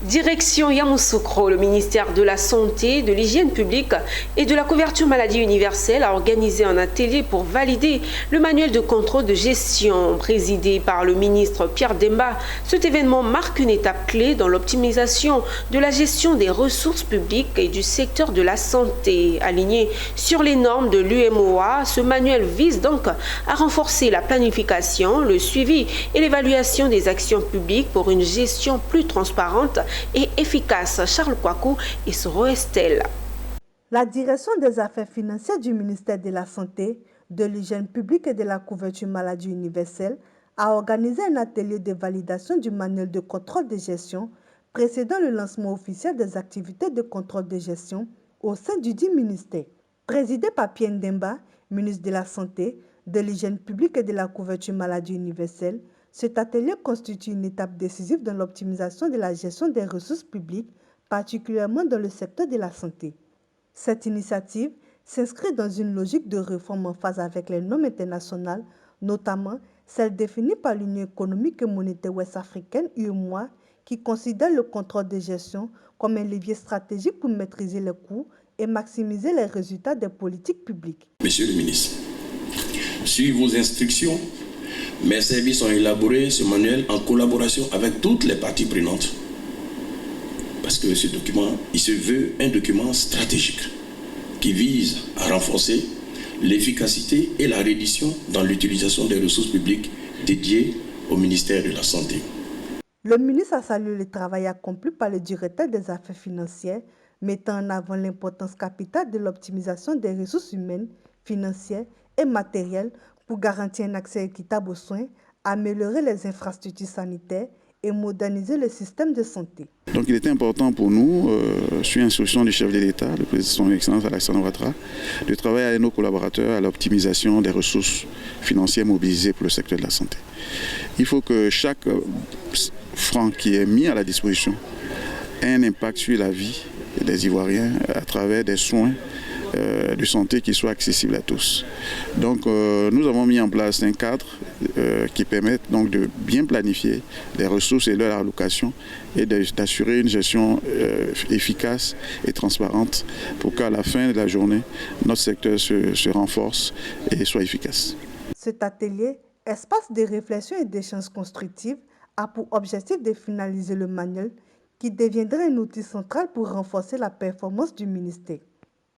Direction Yamoussoukro, le ministère de la Santé, de l'Hygiène publique et de la couverture maladie universelle a organisé un atelier pour valider le manuel de contrôle de gestion présidé par le ministre Pierre Demba. Cet événement marque une étape clé dans l'optimisation de la gestion des ressources publiques et du secteur de la santé. Aligné sur les normes de l'UMOA, ce manuel vise donc à renforcer la planification, le suivi et l'évaluation des actions publiques pour une gestion plus transparente et efficace. Charles Kouakou et Soro Estelle. La direction des affaires financières du ministère de la Santé, de l'Hygiène publique et de la couverture maladie universelle a organisé un atelier de validation du manuel de contrôle de gestion précédant le lancement officiel des activités de contrôle de gestion au sein du dit ministère. Présidé par Pierre Demba, ministre de la Santé, de l'Hygiène publique et de la couverture maladie universelle, cet atelier constitue une étape décisive dans l'optimisation de la gestion des ressources publiques, particulièrement dans le secteur de la santé. Cette initiative s'inscrit dans une logique de réforme en phase avec les normes internationales, notamment celles définies par l'Union économique et monétaire ouest-africaine, UEMOA, qui considère le contrôle de gestion comme un levier stratégique pour maîtriser les coûts et maximiser les résultats des politiques publiques. Monsieur le ministre, sur vos instructions, mes services ont élaboré ce manuel en collaboration avec toutes les parties prenantes. Parce que ce document, il se veut un document stratégique qui vise à renforcer l'efficacité et la reddition dans l'utilisation des ressources publiques dédiées au ministère de la Santé. Le ministre a salué le travail accompli par le directeur des affaires financières, mettant en avant l'importance capitale de l'optimisation des ressources humaines, financières et matérielles pour garantir un accès équitable aux soins, améliorer les infrastructures sanitaires et moderniser le système de santé. Donc il était important pour nous, sur instruction du chef de l'État, le président de son Excellence Alassane Ouattara, de travailler avec nos collaborateurs à l'optimisation des ressources financières mobilisées pour le secteur de la santé. Il faut que chaque franc qui est mis à la disposition ait un impact sur la vie des Ivoiriens à travers des soins de santé qui soient accessibles à tous. Donc nous avons mis en place un cadre qui permet donc de bien planifier les ressources et leur allocation et d'assurer une gestion efficace et transparente pour qu'à la fin de la journée, notre secteur se renforce et soit efficace. Cet atelier, espace de réflexion et d'échange constructifs, a pour objectif de finaliser le manuel qui deviendra un outil central pour renforcer la performance du ministère.